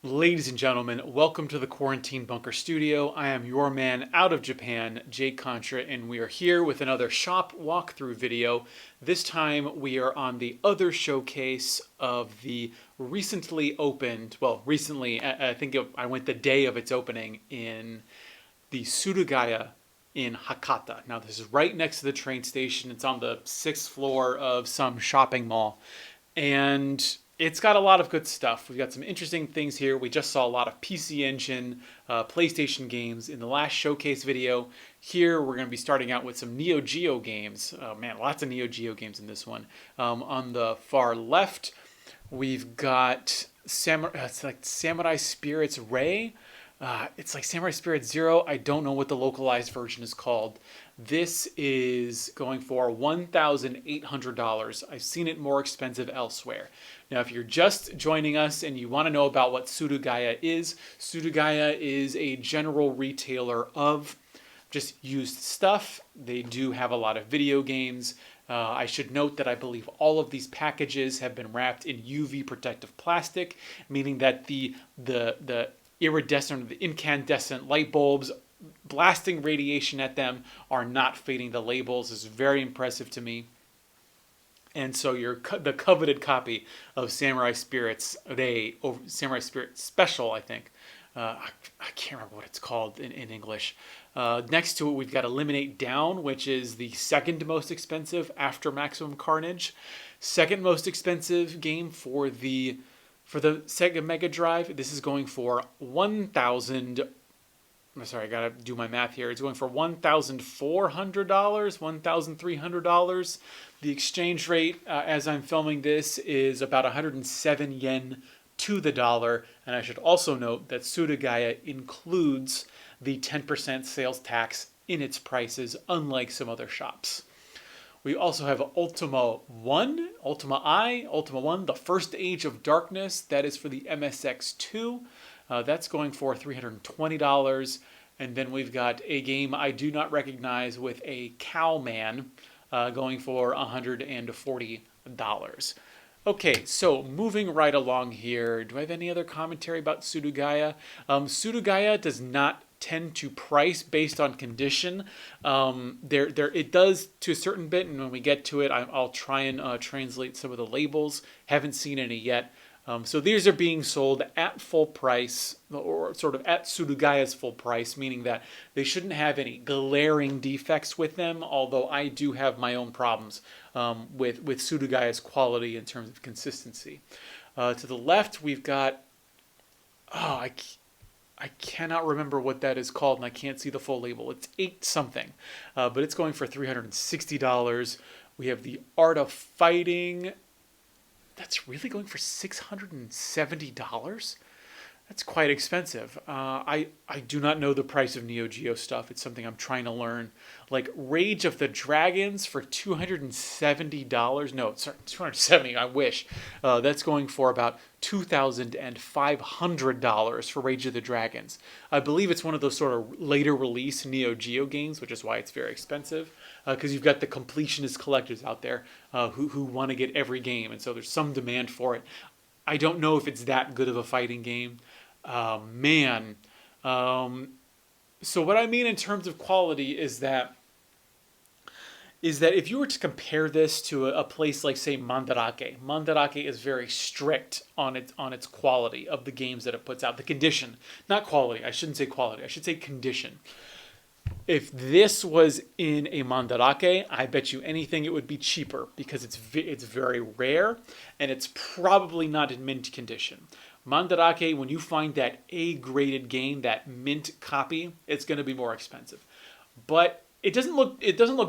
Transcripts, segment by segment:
Ladies and gentlemen, welcome to the Quarantine Bunker Studio. I am your man out of Japan, Jake Contra, and we are here with another shop walkthrough video. This time we are on the other showcase of the recently opened, I went the day of its opening in the Surugaya in Hakata. Now this is right next to the train station. It's on the 6th floor of some shopping mall. And it's got a lot of good stuff. We've got some interesting things here. We just saw a lot of PC Engine, PlayStation games in the last showcase video. Here we're going to be starting out with some Neo Geo games. Man, lots of Neo Geo games in this one. On the far left, we've got Samurai Spirits Ray. It's like Samurai Spirit Zero. I don't know what the localized version is called. This is going for $1,800. I've seen it more expensive elsewhere. Now, if you're just joining us and you want to know about what Surugaya is a general retailer of just used stuff. They do have a lot of video games. I should note that I believe all of these packages have been wrapped in UV protective plastic, meaning that the iridescent or the incandescent light bulbs blasting radiation at them are not fading the labels. Is very impressive to me. And so the coveted copy of Samurai Spirits Samurai Spirit Special, I think. I can't remember what it's called in English. Next to it, we've got Eliminate Down, which is the second most expensive after Maximum Carnage. Second most expensive game for the Sega Mega Drive. This is going for I gotta do my math here. It's going for $1,400, $1,300. The exchange rate, as I'm filming this, is about 107 yen to the dollar. And I should also note that Surugaya includes the 10% sales tax in its prices, unlike some other shops. We also have Ultima 1, the First Age of Darkness. That is for the MSX2. That's going for $320. And then we've got a game I do not recognize with a cowman going for $140. Okay, so moving right along here. Do I have any other commentary about Surugaya? Surugaya does not tend to price based on condition. It does to a certain bit, and when we get to it, I'll try and translate some of the labels. Haven't seen any yet. So these are being sold at full price, or sort of at Surugaya's full price, meaning that they shouldn't have any glaring defects with them, although I do have my own problems with Surugaya's quality in terms of consistency. To the left, we've got, I cannot remember what that is called, and I can't see the full label. It's 8 something, but it's going for $360. We have the Art of Fighting. That's really going for $670? That's quite expensive. I do not know the price of Neo Geo stuff. It's something I'm trying to learn. Like Rage of the Dragons for $270. No, sorry, $270. I wish. That's going for about $2,500 for Rage of the Dragons. I believe it's one of those sort of later release Neo Geo games, which is why it's very expensive. Because you've got the completionist collectors out there who want to get every game, and so there's some demand for it. I don't know if it's that good of a fighting game. Man. So what I mean in terms of quality is that if you were to compare this to a place like, say, Mandarake is very strict on its quality of the games that it puts out. The condition, not quality. I shouldn't say quality. I should say condition. If this was in a Mandarake, I bet you anything it would be cheaper because it's very rare and it's probably not in mint condition. Mandarake, when you find that A-graded game, that mint copy, it's going to be more expensive. But it doesn't look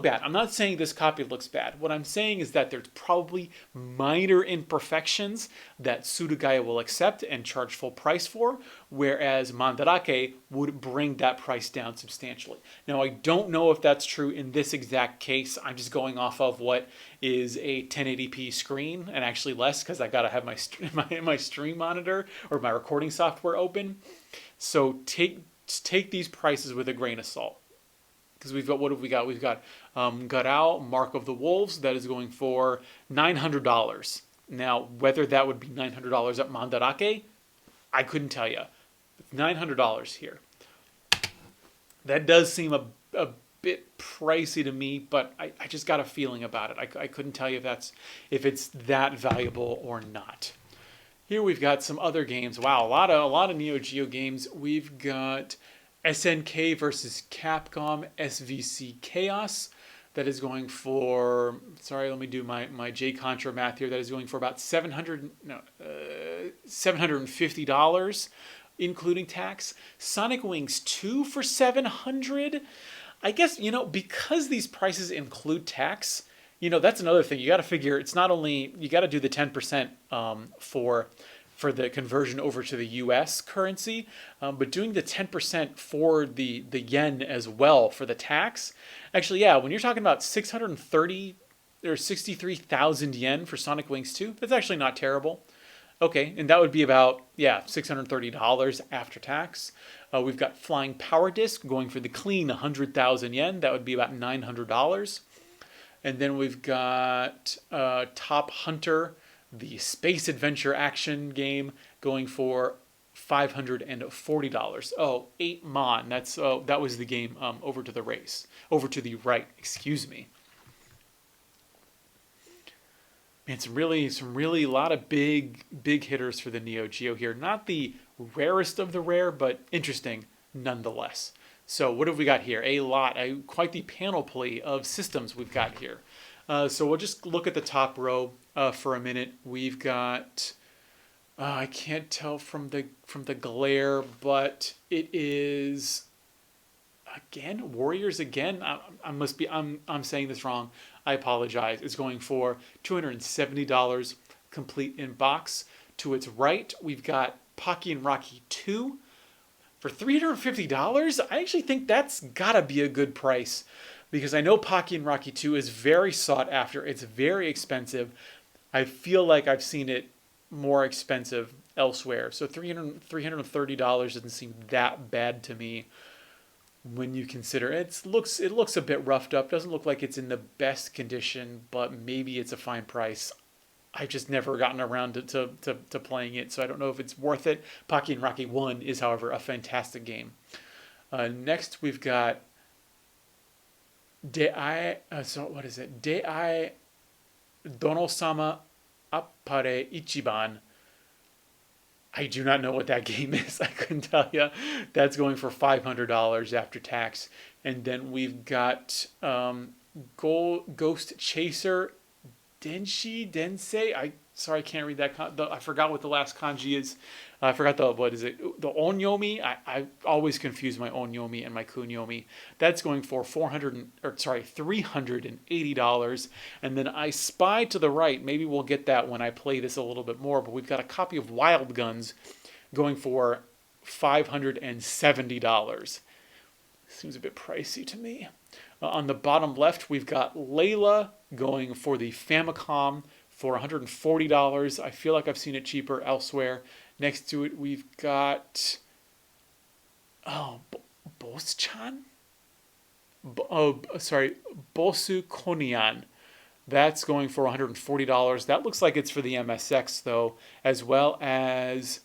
bad. I'm not saying this copy looks bad. What I'm saying is that there's probably minor imperfections that Surugaya will accept and charge full price for, whereas Mandarake would bring that price down substantially. Now, I don't know if that's true in this exact case. I'm just going off of what is a 1080p screen, and actually less because I gotta have my stream monitor or my recording software open. So take these prices with a grain of salt. Because we've got, what have we got? We've got Garao, Mark of the Wolves, that is going for $900. Now, whether that would be $900 at Mandarake, I couldn't tell you. $900 here. That does seem a bit pricey to me, but I just got a feeling about it. I couldn't tell you if it's that valuable or not. Here we've got some other games. Wow, a lot of Neo Geo games. We've got SNK versus Capcom SVC Chaos. That is going for, sorry, let me do my J Contra math here. That is going for about $750, including tax. Sonic Wings 2 for $700. I guess, because these prices include tax, that's another thing. You got to figure it's not only, you got to do the 10% for the conversion over to the US currency, but doing the 10% for the yen as well for the tax. Actually, yeah, when you're talking about 630 or 63,000 yen for Sonic Wings 2, that's actually not terrible. Okay, and that would be about, $630 after tax. We've got Flying Power Disc going for the clean 100,000 yen. That would be about $900. And then we've got Top Hunter, the space adventure action game, going for $540. Oh, 8 Mon. That was the game over to the right. Excuse me. Man, some really a lot of big hitters for the Neo Geo here. Not the rarest of the rare, but interesting nonetheless. So what have we got here? Quite the panoply of systems we've got here. So we'll just look at the top row for a minute. We've got I can't tell from the glare, but it is again Warriors again. I'm saying this wrong. I apologize. It's going for $270 complete in box. To its right, we've got Pocky and Rocky 2 for $350. I actually think that's gotta be a good price, because I know Pocky and Rocky 2 is very sought after. It's very expensive. I feel like I've seen it more expensive elsewhere. So $330 doesn't seem that bad to me when you consider it. It looks a bit roughed up. Doesn't look like it's in the best condition, but maybe it's a fine price. I've just never gotten around to playing it, so I don't know if it's worth it. Pocky and Rocky 1 is, however, a fantastic game. Next, we've got what is it? Dei Dono-sama Appare Ichiban. I do not know what that game is. I couldn't tell you. That's going for $500 after tax. And then we've got Ghost Chaser Denshi Densei. I can't read that. I forgot what the last kanji is. I forgot the onyomi. I always confuse my onyomi and my kunyomi. That's going for $380. And then I spy to the right. Maybe we'll get that when I play this a little bit more. But we've got a copy of Wild Guns going for $570. Seems a bit pricey to me. On the bottom left, we've got Layla going for the Famicom for $140. I feel like I've seen it cheaper elsewhere. Next to it, we've got Boschan? Bosu Konian. That's going for $140. That looks like it's for the MSX, though, as well as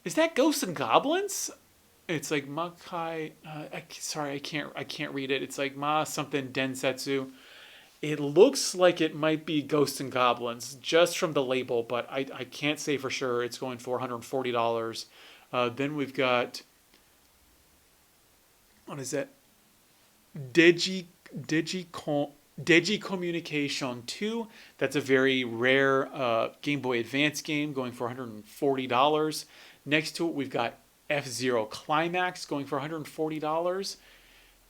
is that Ghosts and Goblins? It's like Makai. I can't read it. It's like Ma something Densetsu. It looks like it might be Ghosts and Goblins just from the label, but I can't say for sure. It's going for $140. Then we've got, what is that? Deji Communication 2. That's a very rare Game Boy Advance game going for $140. Next to it, we've got F-Zero Climax going for $140.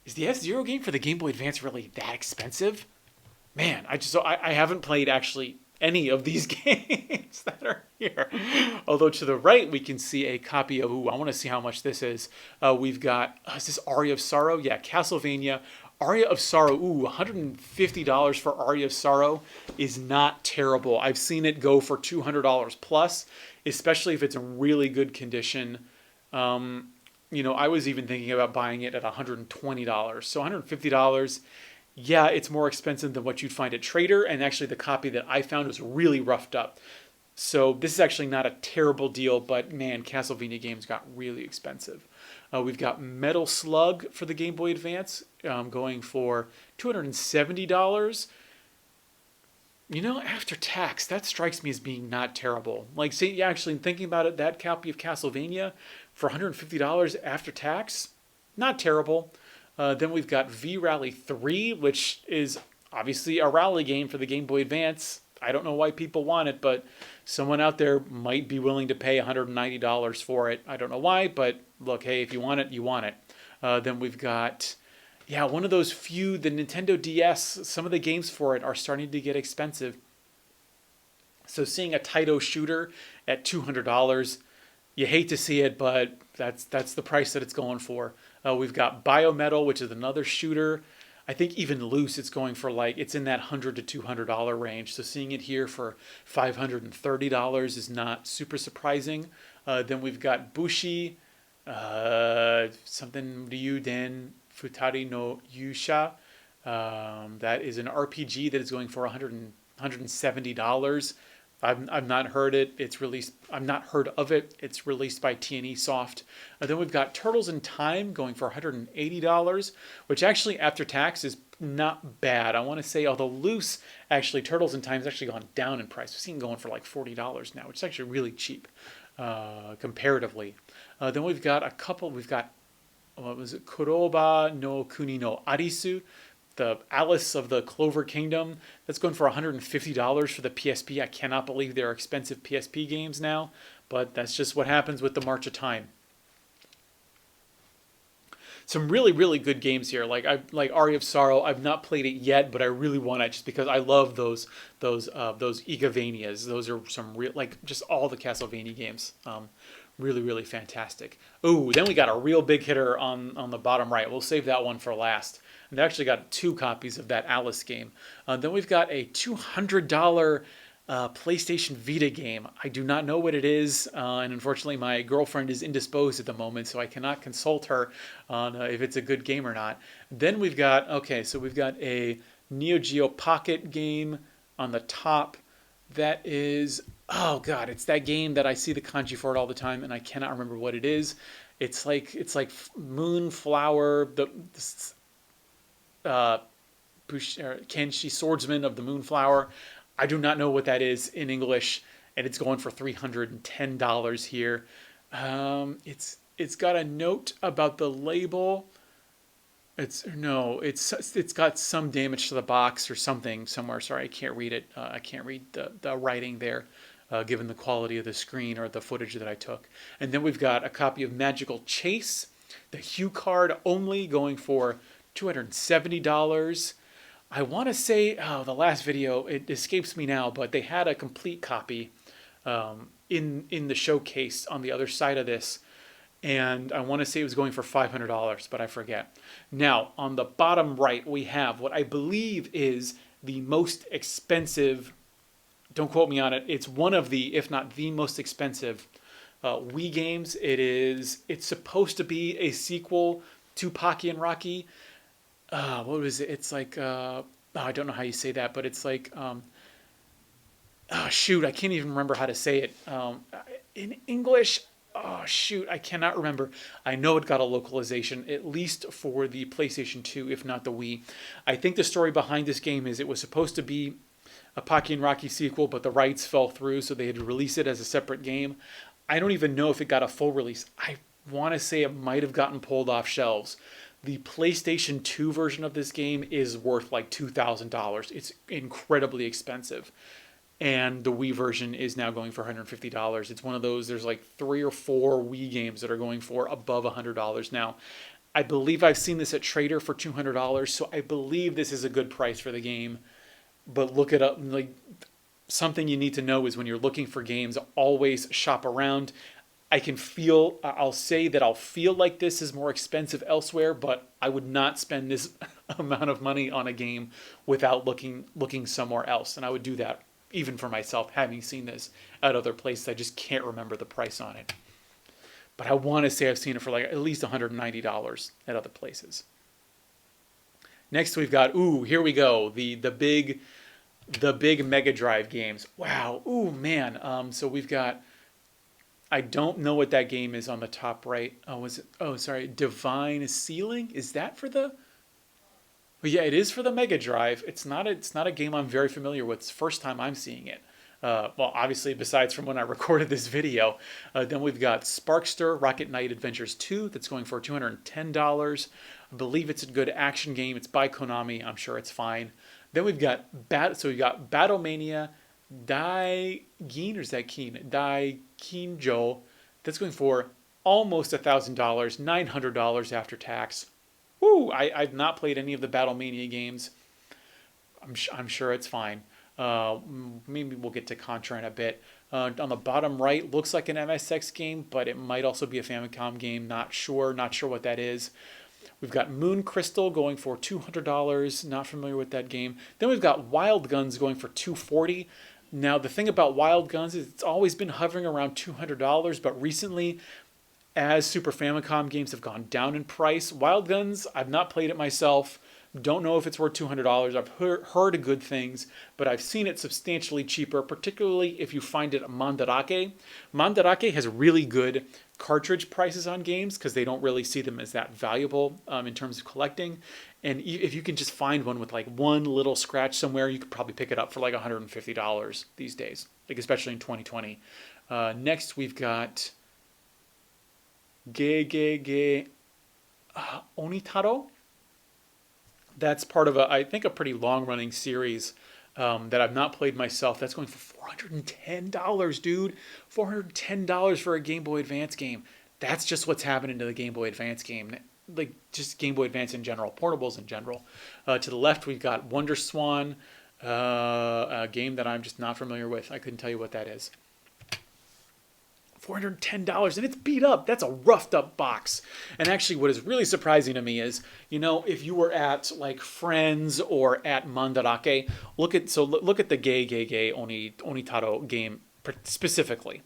Is the F-Zero game for the Game Boy Advance really that expensive? Man, I haven't played actually any of these games that are here. Although to the right, we can see a copy of, I want to see how much this is. We've got, is this Aria of Sorrow? Yeah, Castlevania. Aria of Sorrow, $150 for Aria of Sorrow is not terrible. I've seen it go for $200 plus, especially if it's in really good condition. I was even thinking about buying it at $120. So $150 yeah, it's more expensive than what you'd find at Trader, and actually the copy that I found was really roughed up. So this is actually not a terrible deal, but man, Castlevania games got really expensive. We've got Metal Slug for the Game Boy Advance, going for $270. You know, after tax, that strikes me as being not terrible. Like, say, yeah, actually, thinking about it, that copy of Castlevania for $150 after tax, not terrible. Then we've got V Rally 3, which is obviously a rally game for the Game Boy Advance. I don't know why people want it, but someone out there might be willing to pay $190 for it. I don't know why, but look, hey, if you want it, you want it. Then we've got, yeah, one of those few, the Nintendo DS, some of the games for it are starting to get expensive. So seeing a Taito shooter at $200, you hate to see it, but that's the price that it's going for. We've got Biometal, which is another shooter. I think even loose, it's going for like, it's in that $100 to $200 range. So seeing it here for $530 is not super surprising. Then we've got Bushi, something Ryuden Futari no Yuusha. That is an RPG that is going for $170. I've not heard it. It's released. I've not heard of it. It's released by T&E Soft. Then we've got Turtles in Time going for $180, which actually after tax is not bad. I want to say, although loose, actually Turtles in Time has actually gone down in price. We've seen it going for like $40 now, which is actually really cheap comparatively. Then we've got a couple. We've got, what was it? Kuroba no Kuni no Arisu, the Alice of the Clover Kingdom. That's going for $150 for the PSP. I cannot believe there are expensive PSP games now, but that's just what happens with the March of Time. Some really, really good games here. Like Aria of Sorrow. I've not played it yet, but I really want it just because I love those Igavanias. Those are some real, like, just all the Castlevania games. Really, really fantastic. Ooh, then we got a real big hitter on the bottom right. We'll save that one for last. And I actually got 2 copies of that Alice game. Then we've got a $200 PlayStation Vita game. I do not know what it is, and unfortunately my girlfriend is indisposed at the moment, so I cannot consult her on if it's a good game or not. Then we've got, okay, so we've got a Neo Geo Pocket game on the top. That is, oh god, it's that game that I see the kanji for it all the time, and I cannot remember what it is. It's like Moonflower, the Kenshi Swordsman of the Moonflower. I do not know what that is in English, and it's going for $310 here. It's got a note about the label. It's got some damage to the box or something somewhere. Sorry, I can't read it. I can't read the writing there, given the quality of the screen or the footage that I took. And then we've got a copy of Magical Chase, the Hue card only, going for $270. I want to say, oh, the last video, it escapes me now, but they had a complete copy in the showcase on the other side of this, and I want to say it was going for $500, but I forget. Now, on the bottom right, we have what I believe is the most expensive, don't quote me on it, it's one of the, if not the most expensive Wii games. It's supposed to be a sequel to Pocky and Rocky. What was it? It's like, I don't know how you say that, but it's like, oh shoot, I can't even remember how to say it. In English, oh shoot, I cannot remember. I know it got a localization, at least for the PlayStation 2, if not the Wii. I think the story behind this game is it was supposed to be a Pocky and Rocky sequel, but the rights fell through, so they had to release it as a separate game. I don't even know if it got a full release. I want to say it might have gotten pulled off shelves. The PlayStation 2 version of this game is worth like $2,000. It's incredibly expensive. And the Wii version is now going for $150. It's one of those, there's like 3 or 4 Wii games that are going for above $100 now. I believe I've seen this at Trader for $200, so I believe this is a good price for the game. But look it up, like, something you need to know is when you're looking for games, always shop around. I'll say that I'll feel like this is more expensive elsewhere, but I would not spend this amount of money on a game without looking somewhere else. And I would do that even for myself, having seen this at other places. I just can't remember the price on it. But I want to say I've seen it for like at least $190 at other places. Next we've got, ooh, here we go, the big Mega Drive games. Wow, ooh man. So we've got, I don't know what that game is on the top right. Oh, was it? Oh, sorry, Divine Ceiling. Is that for the? Well, yeah, it is for the Mega Drive. It's not a game I'm very familiar with. It's the first time I'm seeing it. Well, obviously, besides from when I recorded this video. Then we've got Sparkster Rocket Knight Adventures 2. That's going for $210. I believe it's a good action game. It's by Konami. I'm sure it's fine. Then we've got we've got Battlemania Daigin, or is that Keen? Daikinjo. That's going for almost $1,000, $900 after tax. Woo! I've not played any of the Battlemania games. I'm sure it's fine. Maybe we'll get to Contra in a bit. On the bottom right, looks like an MSX game, but it might also be a Famicom game. Not sure what that is. We've got Moon Crystal going for $200. Not familiar with that game. Then we've got Wild Guns going for $240. Now the thing about Wild Guns is it's always been hovering around $200, but recently, as Super Famicom games have gone down in price, Wild Guns, I've not played it myself. Don't know if it's worth $200. I've heard good things, but I've seen it substantially cheaper, particularly if you find it at Mandarake. Mandarake has really good cartridge prices on games because they don't really see them as that valuable in terms of collecting. And if you can just find one with like one little scratch somewhere, you could probably pick it up for like $150 these days, like especially in 2020. Next, we've got Ge Onitaro. That's part of I think a pretty long-running series that I've not played myself. That's going for $410, dude. $410 for a Game Boy Advance game. That's just what's happening to the Game Boy Advance game. Like, just Game Boy Advance in general, portables in general. To the left, we've got Wonder Swan, a game that I'm just not familiar with. I couldn't tell you what that is. $410, and it's beat up. That's a roughed up box. And actually, what is really surprising to me is, if you were at like Friends or at Mandarake, look at the Gay Onitaro game specifically.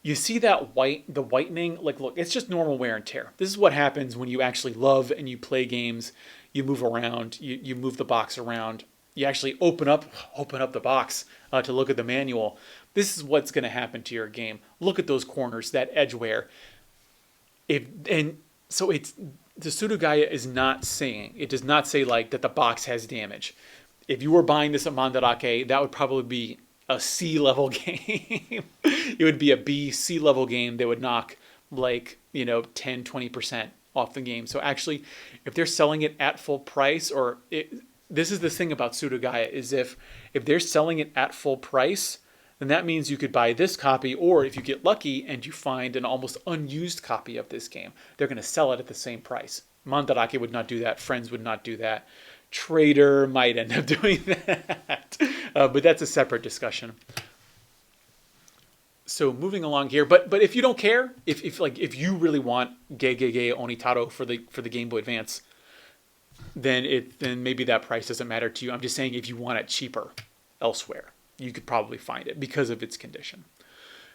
You see that the whitening, like look, it's just normal wear and tear. This is what happens when you actually love and you play games. You move around, you move the box around. You actually open up the box to look at the manual. This is what's going to happen to your game. Look at those corners, that edge wear. So it's the Surugaya is not saying, it does not say like that the box has damage. If you were buying this at Mandarake, that would probably be a C level game. It would be a B, C level game. They would knock like 10, 20% off the game. So actually, if they're selling it at full price, this is the thing about Surugaya, is if they're selling it at full price, then that means you could buy this copy, or if you get lucky and you find an almost unused copy of this game, they're going to sell it at the same price. Mandarake would not do that. Friends would not do that. Trader might end up doing that. But that's a separate discussion. So moving along here, but if you don't care, if you really want Gay Onitaro for the Game Boy Advance, then maybe that price doesn't matter to you. I'm just saying if you want it cheaper elsewhere, you could probably find it because of its condition.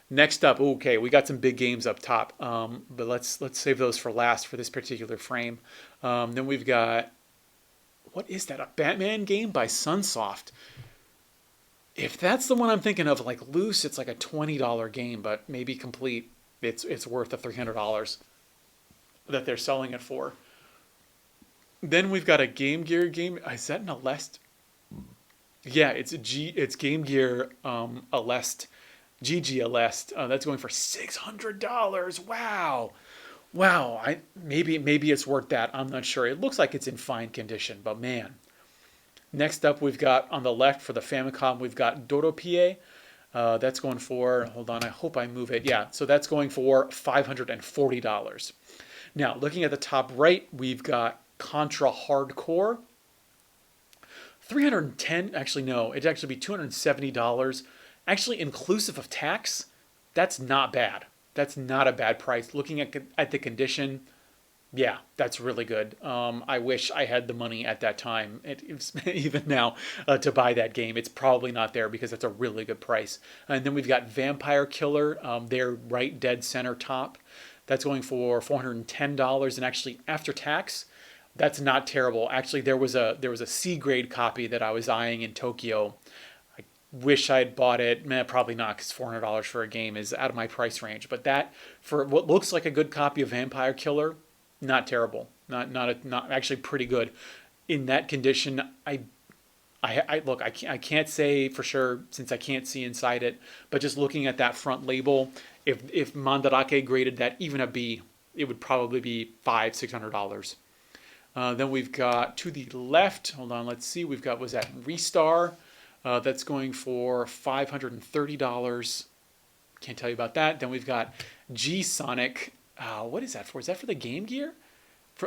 Next up, okay, we got some big games up top, but let's save those for last for this particular frame. Then we've got, what is that? A Batman game by Sunsoft. If that's the one I'm thinking of, like loose, it's like a $20 game, but maybe complete, it's worth the $300 that they're selling it for. Then we've got a Game Gear game. Is that an Aleste? Yeah, it's Game Gear Aleste, GG Aleste. That's going for $600. Wow. Maybe it's worth that. I'm not sure. It looks like it's in fine condition, but man. Next up, we've got on the left for the Famicom, we've got Doropie. That's going for, hold on, I hope I move it. Yeah, so that's going for $540. Now, looking at the top right, we've got Contra Hardcore. $310, actually no, it'd actually be $270. Actually, inclusive of tax, that's not bad. That's not a bad price. Looking at the condition, yeah, that's really good. I wish I had the money at that time, even now, to buy that game. It's probably not there because it's a really good price. And then we've got Vampire Killer, they're right dead center top. That's going for $410, and actually after tax, That's not terrible. Actually, there was a C grade copy that I was eyeing in Tokyo. I wish I'd bought it. Man, probably not, because $400 for a game is out of my price range. But that, for what looks like a good copy of Vampire Killer, not terrible. Not actually pretty good. In that condition, I look. I can't say for sure since I can't see inside it. But just looking at that front label, if Mandarake graded that even a B, it would probably be $500-600. Then we've got to the left. Hold on, let's see. We've got, was that Restar? That's going for $530. Can't tell you about that. Then we've got G Sonic. What is that for? Is that for the Game Gear?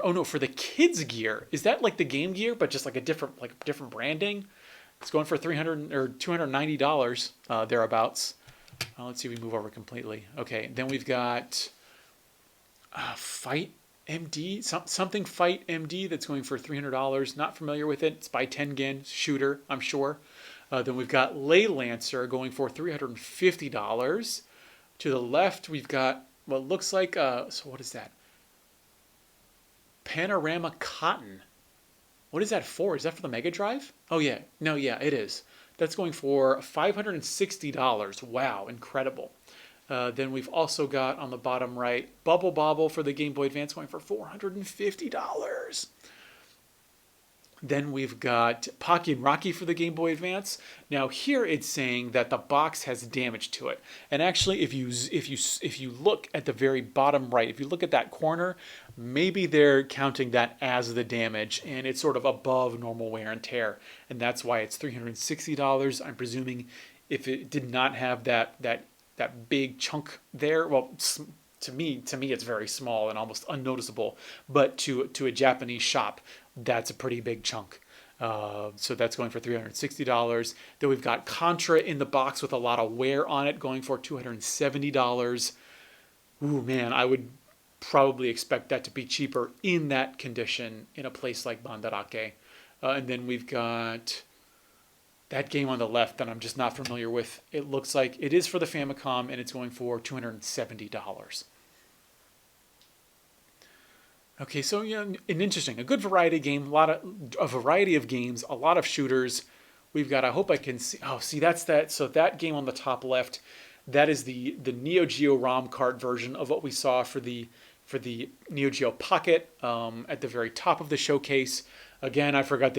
Oh no, for the kids gear. Is that like the Game Gear, but just like a different branding? It's going for $300 or $290 thereabouts. Let's see if we move over completely. Okay, then we've got Fight MD, something Fight MD that's going for $300. Not familiar with it. It's by Tengen shooter, I'm sure. Then we've got Ley Lancer going for $350. To the left, we've got what looks like so what is that? Panorama Cotton. What is that for? Is that for the Mega Drive? Oh yeah, no, yeah, it is. That's going for $560. Wow, incredible. Then we've also got on the bottom right Bubble Bobble for the Game Boy Advance going for $450. Then we've got Pocky and Rocky for the Game Boy Advance. Now here it's saying that the box has damage to it, and actually, if you look at the very bottom right, if you look at that corner, maybe they're counting that as the damage, and it's sort of above normal wear and tear, and that's why it's $360. I'm presuming if it did not have that big chunk there, well, to me it's very small and almost unnoticeable, but to a Japanese shop, that's a pretty big chunk. So that's going for $360. Then we've got Contra in the box with a lot of wear on it going for $270. Ooh, man, I would probably expect that to be cheaper in that condition in a place like Mandarake. And then we've got that game on the left that I'm just not familiar with. It looks like it is for the Famicom, and it's going for $270. Okay, so yeah, a good variety game, a variety of games, a lot of shooters. We've got, I hope I can see, oh, see, that's that. So that game on the top left, that is the Neo Geo ROM cart version of what we saw for the Neo Geo Pocket at the very top of the showcase. Again, I forget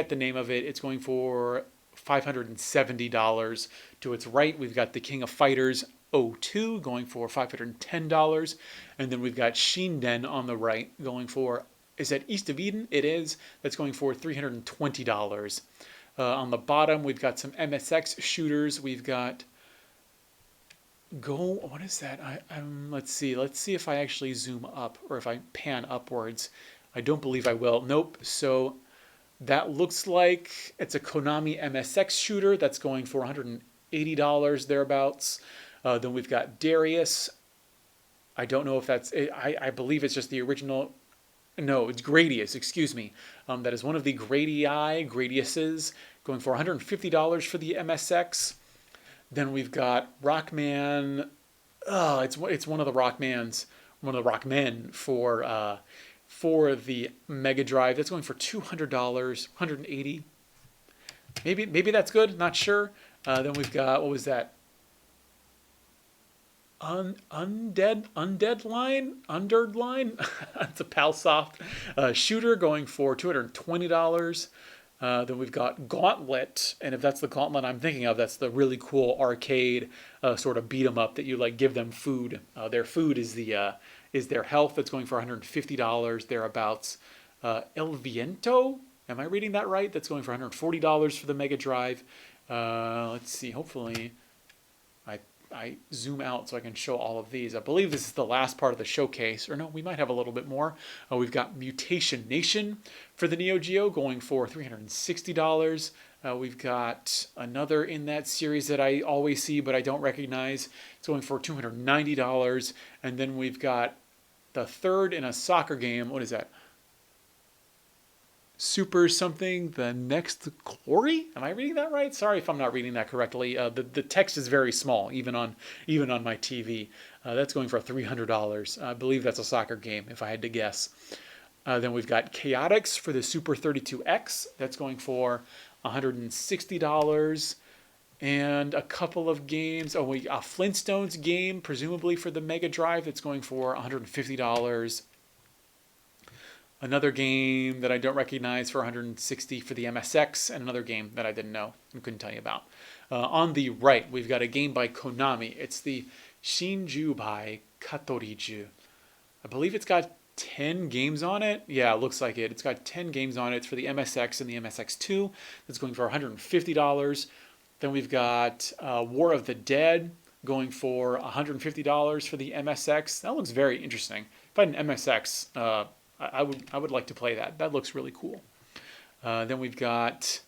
the name of it. It's going for $570. To its right, we've got the King of Fighters 02 going for $510. And then we've got Shinden on the right going for, is that East of Eden? It is. That's going for $320. On the bottom, we've got some MSX shooters. We've got what is that? Let's see if I actually zoom up or if I pan upwards. I don't believe I will. Nope. So that looks like it's a Konami MSX shooter that's going for $180 thereabouts. Then we've got Darius. I don't know if that's, I believe it's just the original. No, it's Gradius, excuse me. That is one of the Gradiuses, going for $150 for the MSX. Then we've got Rockman. Oh, it's one of the Rockmans, one of the Rockmen for the Mega Drive. That's going for $200, $180. Maybe that's good. Not sure. Then we've got, what was that? Undead Line. It's a PalSoft shooter going for $220. Then we've got Gauntlet, and if that's the Gauntlet I'm thinking of, that's the really cool arcade sort of beat 'em up that you like give them food. Their food is their health. That's going for $150 thereabouts. El Viento, am I reading that right? That's going for $140 for the Mega Drive. Let's see. Hopefully, I zoom out so I can show all of these. I believe this is the last part of the showcase. Or no, we might have a little bit more. We've got Mutation Nation for the Neo Geo going for $360. We've got another in that series that I always see but I don't recognize. It's going for $290. And then we've got the third in a soccer game. What is that? Super something, the next glory? Am I reading that right? Sorry if I'm not reading that correctly. The text is very small, even on my TV. That's going for $300. I believe that's a soccer game, if I had to guess. Then we've got Chaotix for the Super 32X. That's going for $160. And a couple of games. Oh, a Flintstones game, presumably for the Mega Drive, that's going for $150. Another game that I don't recognize for $160 for the MSX, and another game that I didn't know and couldn't tell you about. On the right, we've got a game by Konami. It's the Shinju by Katoriju. I believe it's got 10 games on it. Yeah, it looks like it. It's got 10 games on it. It's for the MSX and the MSX2. That's going for $150. Then we've got War of the Dead going for $150 for the MSX. That looks very interesting. If I had an MSX, I would like to play that. That looks really cool. Then we've got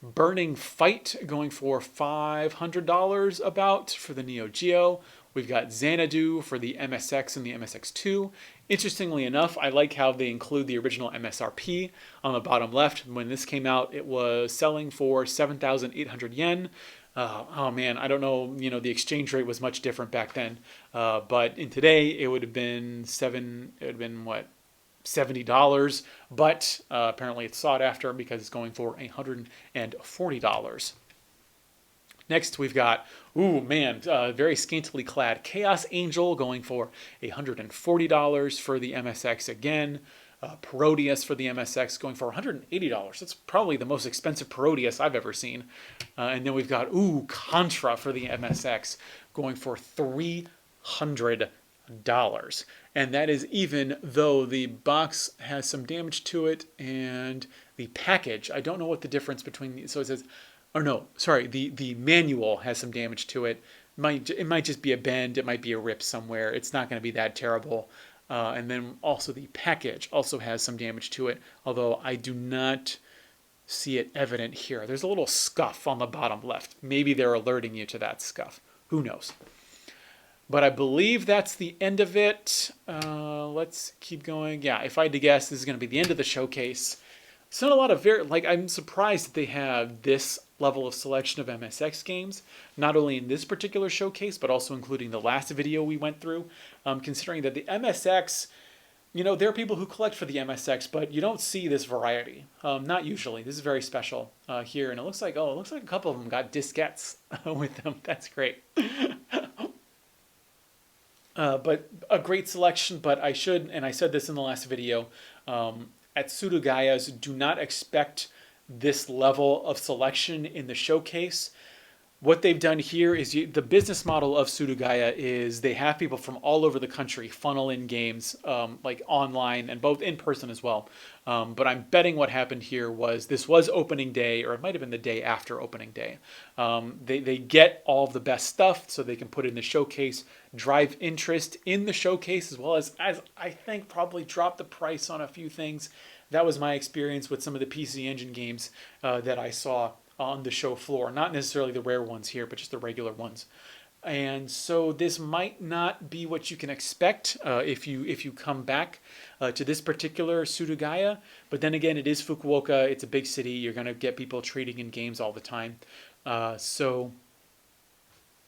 Burning Fight going for $500 about for the Neo Geo. We've got Xanadu for the MSX and the MSX2. Interestingly enough, I like how they include the original MSRP on the bottom left. When this came out, it was selling for 7,800 yen. Oh man, I don't know. You know, the exchange rate was much different back then. But in today, it would have been what, $70. But apparently, it's sought after because it's going for $140. Next, we've got, ooh man, very scantily clad Chaos Angel going for $140 for the MSX again. Parodius for the MSX going for $180. That's probably the most expensive Parodius I've ever seen. And then we've got, ooh, Contra for the MSX going for $300. And that is even though the box has some damage to it and the package. I don't know what the difference between these. So it says, or no, sorry, the manual has some damage to it. It might just be a bend. It might be a rip somewhere. It's not going to be that terrible. And then also the package also has some damage to it, although I do not see it evident here. There's a little scuff on the bottom left. Maybe they're alerting you to that scuff. Who knows? But I believe that's the end of it. Let's keep going. Yeah, if I had to guess, this is going to be the end of the showcase. It's not a lot of I'm surprised that they have this level of selection of MSX games, not only in this particular showcase, but also including the last video we went through, considering that the MSX, you know, there are people who collect for the MSX, but you don't see this variety. Not usually. This is very special here, and it looks like a couple of them got diskettes with them. That's great. But a great selection, but I said this in the last video, at Surugaya's, do not expect this level of selection in the showcase. What they've done here is the business model of Surugaya is they have people from all over the country funnel in games, like online and both in person as well. But I'm betting what happened here was this was opening day, or it might have been the day after opening day. They get all of the best stuff so they can put it in the showcase, drive interest in the showcase, as well as I think probably drop the price on a few things. That was my experience with some of the PC Engine games that I saw on the show floor. Not necessarily the rare ones here, but just the regular ones. And so this might not be what you can expect if you come back to this particular Surugaya. But then again, it is Fukuoka. It's a big city. You're going to get people trading in games all the time. So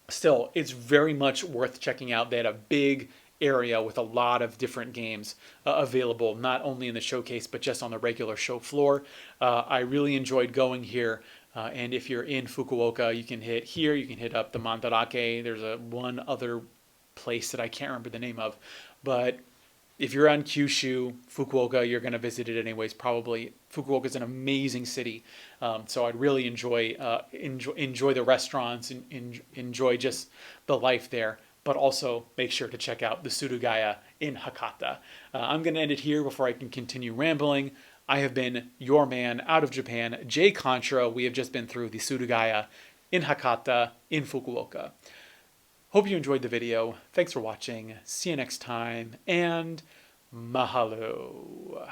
still, it's very much worth checking out. They had a big area with a lot of different games available, not only in the showcase, but just on the regular show floor. I really enjoyed going here. And if you're in Fukuoka, you can hit here, you can hit up the Mandarake. There's one other place that I can't remember the name of. But if you're on Kyushu, Fukuoka, you're going to visit it anyways, probably. Fukuoka is an amazing city. So I'd really enjoy the restaurants and enjoy just the life there. But also make sure to check out the Surugaya in Hakata. I'm going to end it here before I can continue rambling. I have been your man out of Japan, Jay Contra. We have just been through the Surugaya in Hakata in Fukuoka. Hope you enjoyed the video. Thanks for watching. See you next time, and mahalo.